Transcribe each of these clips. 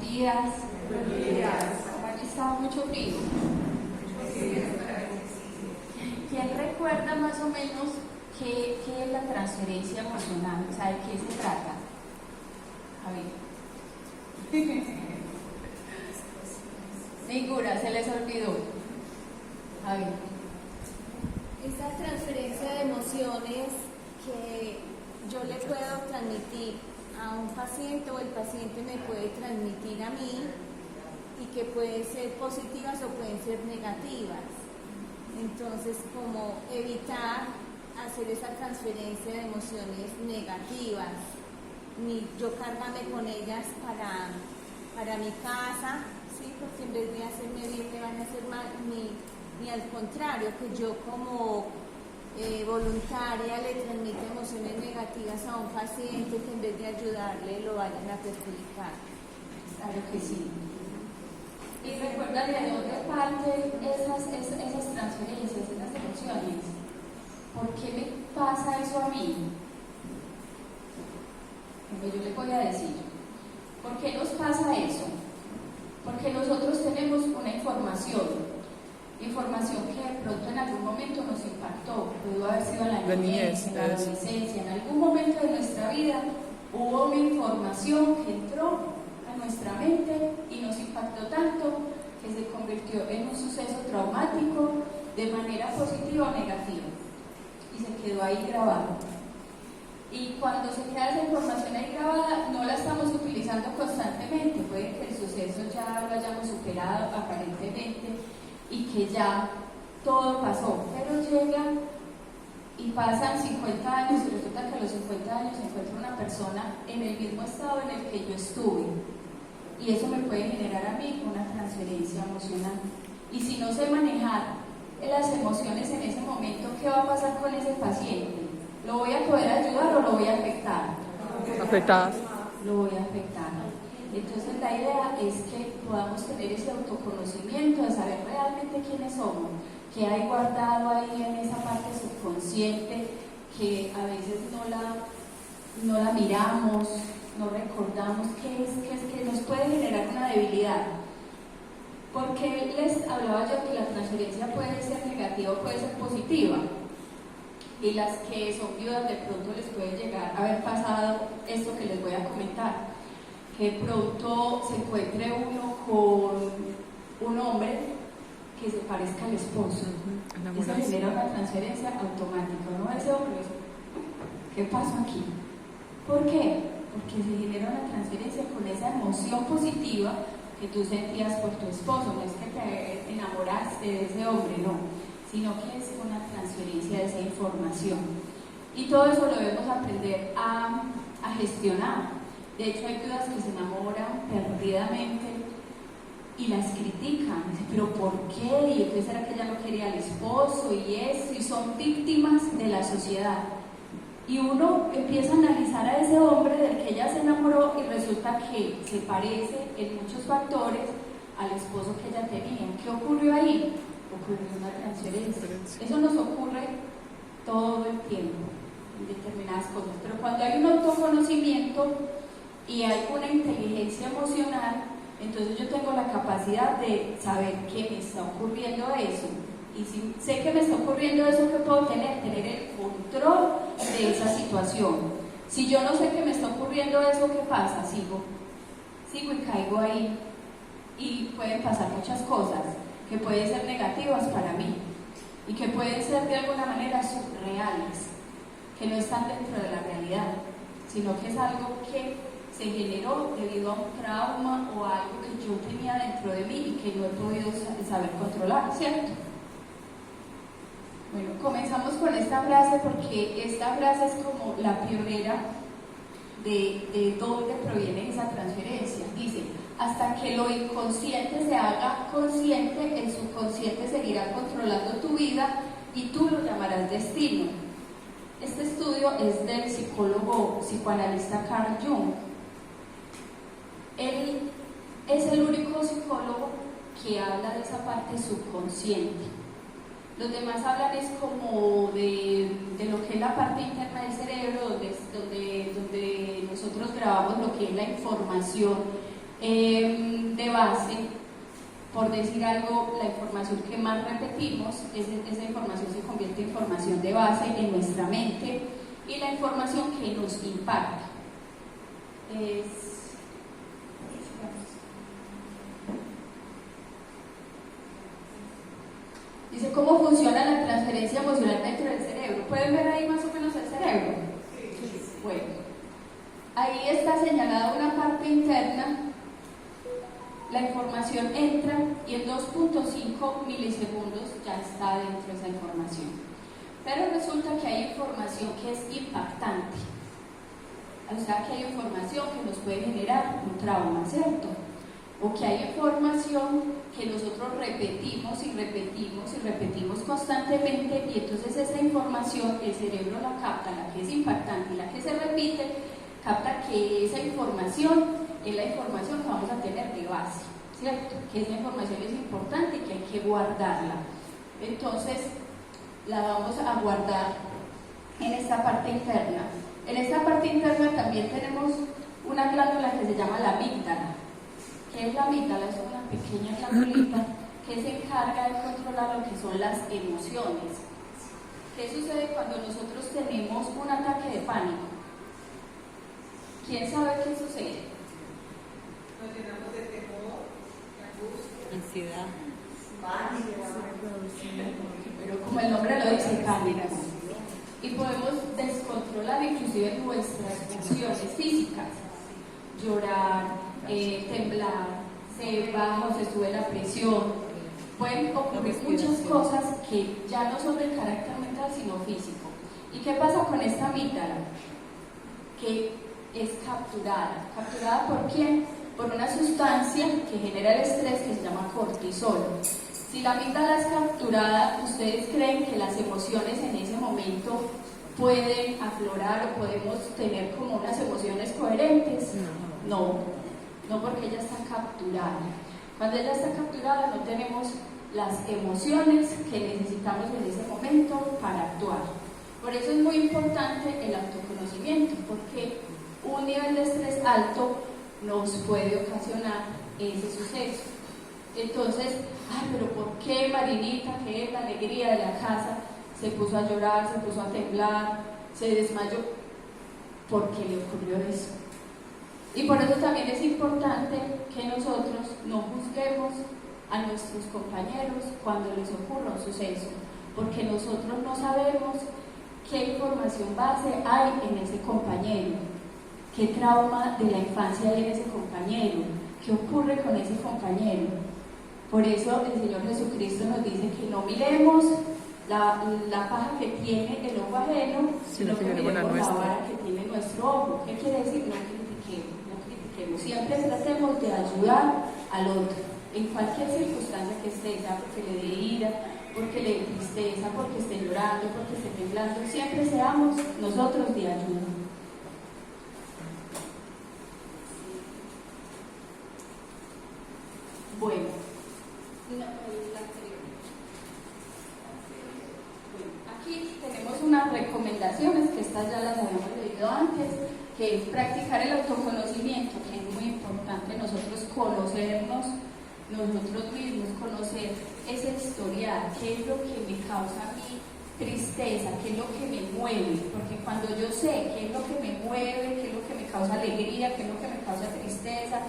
días. Buenos días. Aquí estaba mucho frío. ¿Quién recuerda más o menos qué es la transferencia emocional? O sea, ¿de qué se trata? A ver. Ninguna, se les olvidó. A ver. Esa transferencia de emociones que yo le puedo transmitir a un paciente o el paciente me puede transmitir a mí y que pueden ser positivas o pueden ser negativas. Entonces, como evitar hacer esa transferencia de emociones negativas, ni yo cargarme con ellas para mi casa, ¿sí? Porque en vez de hacerme bien me van a hacer mal, ni al contrario, que yo como voluntaria le transmite emociones negativas a un paciente que en vez de ayudarle lo vayan a perjudicar. Claro que sí. Y recuerda de dónde parten esas transferencias, esas emociones. ¿Por qué me pasa eso a mí? Pues yo le voy a decir. ¿Por qué nos pasa eso? Porque nosotros tenemos una información que de pronto en algún momento nos impactó, pudo haber sido en la niñez, en la adolescencia, en algún momento de nuestra vida hubo una información que entró a nuestra mente y nos impactó tanto que se convirtió en un suceso traumático de manera positiva o negativa y se quedó ahí grabado. Y cuando se queda esa información ahí grabada, no la estamos utilizando constantemente, puede que el suceso ya lo hayamos superado aparentemente y que ya todo pasó, pero llega y pasan 50 años y resulta que a los 50 años se encuentra una persona en el mismo estado en el que yo estuve y eso me puede generar a mí una transferencia emocional. Y si no sé manejar las emociones en ese momento, ¿qué va a pasar con ese paciente? ¿Lo voy a poder ayudar o lo voy a afectar? Afectar. Lo voy a afectar. Entonces la idea es que podamos tener ese autoconocimiento de saber realmente quiénes somos, qué hay guardado ahí en esa parte subconsciente que a veces no la miramos, no recordamos, qué es que nos puede generar una debilidad. Porque les hablaba yo que la transferencia puede ser negativa o puede ser positiva. Y las que son viudas de pronto les puede llegar a haber pasado esto que les voy a comentar, que de pronto se encuentre uno con un hombre que se parezca al esposo y se genera una transferencia automática, ¿no? Ese hombre, ¿qué pasó aquí? ¿Por qué? Porque se genera una transferencia con esa emoción positiva que tú sentías por tu esposo, no es que te enamoraste de ese hombre, no, sino que es una transferencia de esa información. Y todo eso lo debemos aprender a gestionar. De hecho, hay viudas que se enamoran perdidamente y las critican. Dicen, ¿pero por qué? ¿Y entonces era que ella no quería al esposo? Y eso, y son víctimas de la sociedad. Y uno empieza a analizar a ese hombre del que ella se enamoró y resulta que se parece en muchos factores al esposo que ella tenía. ¿Qué ocurrió ahí? Ocurrió una transferencia. Eso nos ocurre todo el tiempo en determinadas cosas, pero cuando hay un autoconocimiento y hay una inteligencia emocional, entonces yo tengo la capacidad de saber qué me está ocurriendo eso, y si sé que me está ocurriendo eso, ¿qué puedo tener? Tener el control de esa situación. Si yo no sé que me está ocurriendo eso, ¿qué pasa? Sigo y caigo ahí y pueden pasar muchas cosas que pueden ser negativas para mí y que pueden ser de alguna manera surreales, que no están dentro de la realidad, sino que es algo que se generó debido a un trauma o a algo que yo tenía dentro de mí y que no he podido saber controlar, ¿cierto? Bueno, comenzamos con esta frase porque esta frase es como la pionera de dónde proviene esa transferencia. Dice, hasta que lo inconsciente se haga consciente, el subconsciente seguirá controlando tu vida y tú lo llamarás destino. Este estudio es del psicólogo psicoanalista Carl Jung. Él es el único psicólogo que habla de esa parte subconsciente. Los demás hablan es como de lo que es la parte interna del cerebro, donde nosotros grabamos lo que es la información de base, por decir algo, la información que más repetimos, esa información se convierte en información de base en nuestra mente, y la información que nos impacta dice cómo funciona la transferencia emocional dentro del cerebro. ¿Pueden ver ahí más o menos el cerebro? Sí. Bueno, ahí está señalada una parte interna. La información entra y en 2.5 milisegundos ya está dentro de esa información. Pero resulta que hay información que es impactante. O sea, que hay información que nos puede generar un trauma, ¿cierto? O que hay información que nosotros repetimos y repetimos y repetimos constantemente, y entonces esa información el cerebro la capta, la que es impactante y la que se repite, capta que esa información es la información que vamos a tener de base, ¿cierto? Que esa información es importante y que hay que guardarla. Entonces la vamos a guardar en esta parte interna. En esta parte interna también tenemos una glándula que se llama la amígdala. ¿Qué es la amígdala? Es una pequeña glándula que se encarga de controlar lo que son las emociones. ¿Qué sucede cuando nosotros tenemos un ataque de pánico? ¿Quién sabe qué sucede? Nos llenamos de temor, angustia, ansiedad, Pero como el nombre lo dice, pánico. Y podemos descontrolar inclusive nuestras funciones físicas. Llorar, temblar, se baja o se sube la presión. Pueden ocurrir muchas cosas que ya no son del carácter mental sino físico. ¿Y qué pasa con esta amígdala? Que es capturada. ¿Capturada por quién? Por una sustancia que genera el estrés que se llama cortisol. Si la amígdala es capturada, ¿ustedes creen que las emociones en ese momento pueden aflorar o podemos tener como unas emociones coherentes? No, porque ella está capturada. Cuando ella está capturada no tenemos las emociones que necesitamos en ese momento para actuar. Por eso es muy importante el autoconocimiento, porque un nivel de estrés alto nos puede ocasionar ese suceso. Entonces, pero ¿por qué Marinita, que es la alegría de la casa, se puso a llorar, se puso a temblar, se desmayó? Porque le ocurrió eso. Y por eso también es importante que nosotros no juzguemos a nuestros compañeros cuando les ocurra un suceso, porque nosotros no sabemos qué información base hay en ese compañero, qué trauma de la infancia hay en ese compañero, qué ocurre con ese compañero. Por eso el Señor Jesucristo nos dice que no miremos la paja que tiene el ojo ajeno, sino que miremos la vara que tiene nuestro ojo. ¿Qué quiere decir? No critiquemos. Siempre tratemos de ayudar al otro, en cualquier circunstancia que esté, ya porque le dé ira, porque le dé tristeza, porque esté llorando, porque esté temblando. Siempre seamos nosotros de ayuda. Bueno. Aquí tenemos unas recomendaciones, que estas ya las habíamos leído antes, que es practicar el autoconocimiento, que es muy importante nosotros conocernos, nosotros mismos, conocer ese historial, qué es lo que me causa a mí tristeza, qué es lo que me mueve, porque cuando yo sé qué es lo que me mueve, qué es lo que me causa alegría, qué es lo que me causa tristeza,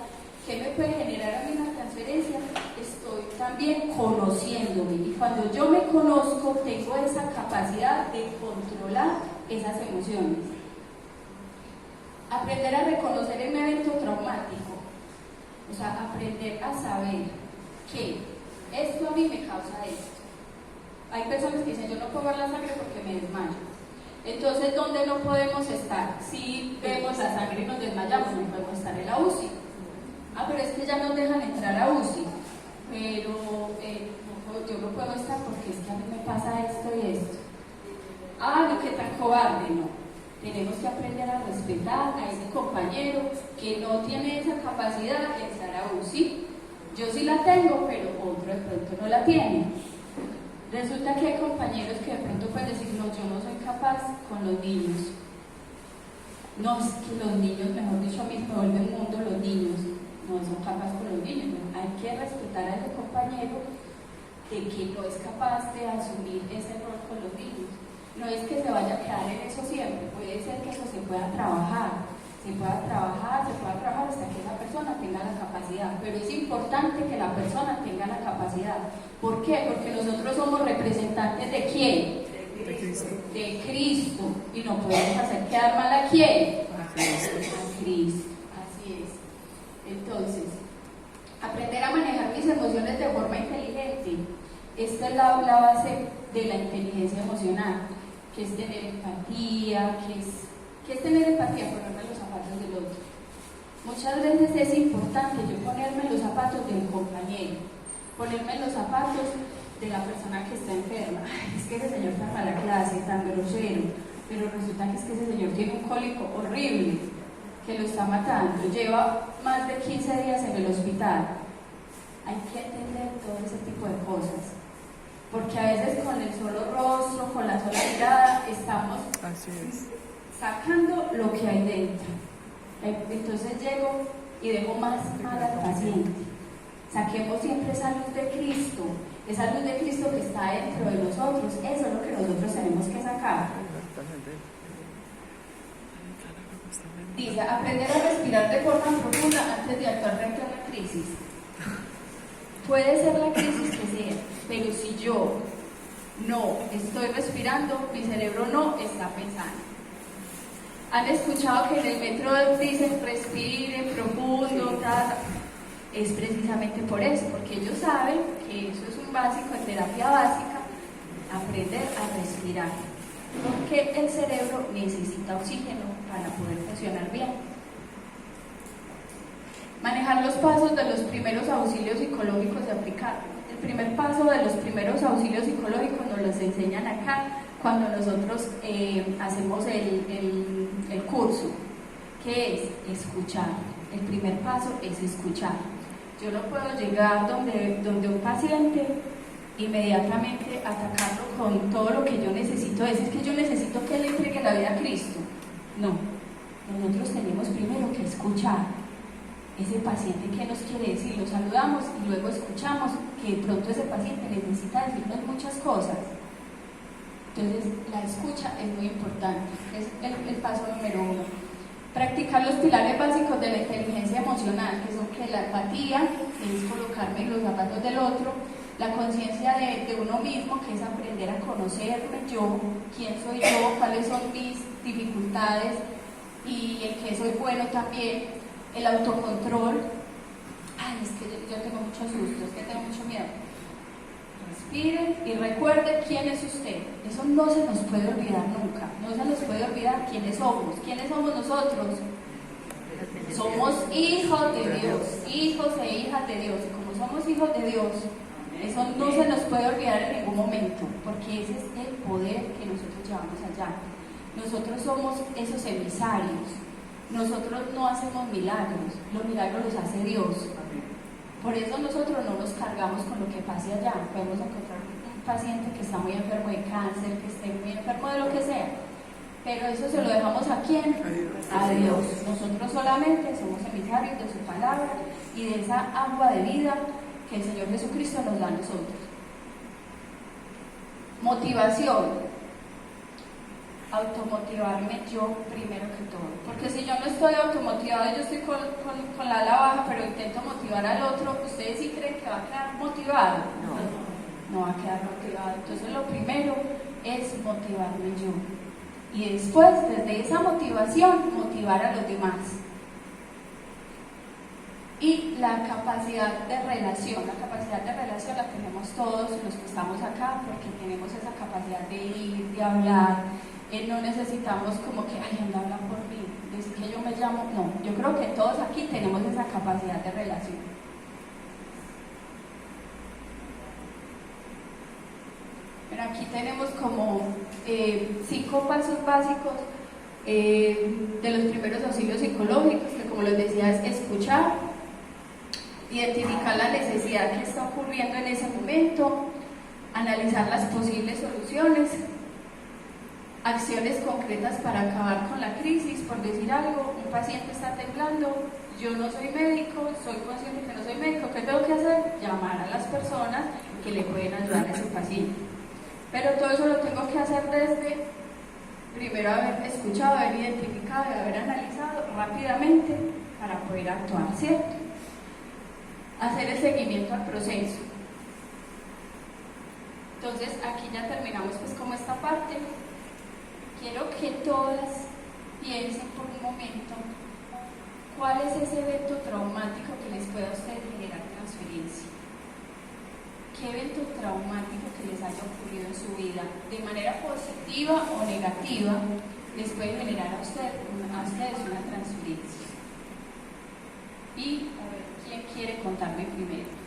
qué me puede generar a mí una transferencia, estoy también conociéndome, y cuando yo me conozco tengo esa capacidad de controlar esas emociones. Aprender a reconocer el evento traumático, o sea, aprender a saber que esto a mí me causa esto. Hay personas que dicen, yo no puedo ver la sangre porque me desmayo. Entonces, ¿dónde no podemos estar? Si vemos la sangre y nos desmayamos, no podemos estar en la UCI. Pero es que ya nos dejan entrar a UCI, pero yo no puedo estar porque es que a mí me pasa esto y esto. No, que tan cobarde, no. Tenemos que aprender a respetar a ese compañero que no tiene esa capacidad de estar a UCI. Yo sí la tengo, pero otro de pronto no la tiene. Resulta que hay compañeros que de pronto pueden decir, no, yo no soy capaz con los niños. No, es que los niños, mejor dicho, a mí me vuelven mundo los niños. no son capaces con los niños, ¿no? Hay que respetar a ese compañero de que no es capaz de asumir ese rol con los niños. No es que se vaya a quedar en eso siempre, puede ser que eso se pueda trabajar hasta que esa persona tenga la capacidad, pero es importante que la persona tenga la capacidad. ¿Por qué? Porque nosotros somos representantes ¿de quién? De Cristo. De Cristo, y no podemos hacer quedar mal ¿a quién? A Cristo. A Cristo, así es. Entonces, aprender a manejar mis emociones de forma inteligente. Esta es la base de la inteligencia emocional, que es tener empatía, que es tener empatía, ponerme en los zapatos del otro. Muchas veces es importante yo ponerme en los zapatos del compañero, ponerme en los zapatos de la persona que está enferma. Ay, es que ese señor está para la clase, tan grosero, pero resulta que es que ese señor tiene un cólico horrible, que lo está matando, lleva más de 15 días en el hospital. Hay que entender todo ese tipo de cosas, porque a veces con el solo rostro, con la sola mirada, estamos sacando lo que hay dentro. Entonces llego y dejo más mal al paciente. Saquemos siempre esa luz de Cristo, esa luz de Cristo que está dentro de nosotros. Eso es lo que nosotros tenemos que sacar. Dice, aprender a respirar de forma profunda antes de actuar frente a una crisis. Puede ser la crisis que sea, pero si yo no estoy respirando, mi cerebro no está pensando. ¿Han escuchado que en el metro dicen respiren profundo? Es precisamente por eso, porque ellos saben que eso es un básico en terapia básica, aprender a respirar, porque el cerebro necesita oxígeno para poder funcionar bien. Manejar los pasos de los primeros auxilios psicológicos de aplicar. El primer paso de los primeros auxilios psicológicos nos los enseñan acá cuando nosotros hacemos el curso, que es escuchar. El primer paso es escuchar. Yo no puedo llegar donde un paciente inmediatamente atacarlo con todo lo que yo necesito. Es que yo necesito que él entregue la vida a Cristo. No, nosotros tenemos primero que escuchar ese paciente que nos quiere decir, lo saludamos y luego escuchamos que de pronto ese paciente necesita decirnos muchas cosas. Entonces la escucha es muy importante, es el paso número 1. Practicar los pilares básicos de la inteligencia emocional, que son que la empatía, que es colocarme en los zapatos del otro, la conciencia de uno mismo, que es aprender a conocerme yo, quién soy yo, cuáles son mis dificultades y en qué soy bueno también, el autocontrol. Ay, es que yo tengo mucho susto, es que tengo mucho miedo. Respiren y recuerden quién es usted. Eso no se nos puede olvidar nunca. No se nos puede olvidar quiénes somos. ¿Quiénes somos nosotros? Somos hijos de Dios, hijos e hijas de Dios. Y como somos hijos de Dios, eso no se nos puede olvidar en ningún momento, porque ese es el poder que nosotros llevamos allá. Nosotros somos esos emisarios. Nosotros no hacemos milagros, los milagros los hace Dios. Por eso nosotros no nos cargamos con lo que pase allá. Podemos encontrar un paciente que está muy enfermo de cáncer, que esté muy enfermo de lo que sea, pero eso se lo dejamos ¿a quién? A Dios. Nosotros solamente somos emisarios de su palabra y de esa agua de vida que el Señor Jesucristo nos da a nosotros. Motivación. Automotivarme yo primero que todo, porque si yo no estoy automotivado, yo estoy con la ala baja, pero intento motivar al otro, ¿ustedes sí creen que va a quedar motivado? No va a quedar motivado. Entonces lo primero es motivarme yo y después desde esa motivación motivar a los demás. Y la capacidad de relación la tenemos todos los que estamos acá, porque tenemos esa capacidad de ir, de hablar. No necesitamos como que, ay, anda a hablar por mí, decir que yo me llamo. No, yo creo que todos aquí tenemos esa capacidad de relación. Pero aquí tenemos como 5 pasos básicos de los primeros auxilios psicológicos, que como les decía es escuchar, identificar la necesidad que está ocurriendo en ese momento, analizar las posibles soluciones, acciones concretas para acabar con la crisis, por decir algo, un paciente está temblando, yo no soy médico, soy consciente que no soy médico, ¿qué tengo que hacer? Llamar a las personas que le pueden ayudar a ese paciente. Pero todo eso lo tengo que hacer desde, primero haber escuchado, haber identificado y haber analizado rápidamente para poder actuar, ¿cierto? Hacer el seguimiento al proceso. Entonces aquí ya terminamos pues como esta parte. Quiero que todas piensen por un momento cuál es ese evento traumático que les pueda a ustedes generar transferencia. ¿Qué evento traumático que les haya ocurrido en su vida, de manera positiva o negativa, les puede generar a ustedes una transferencia? Y a ver, ¿quién quiere contarme primero?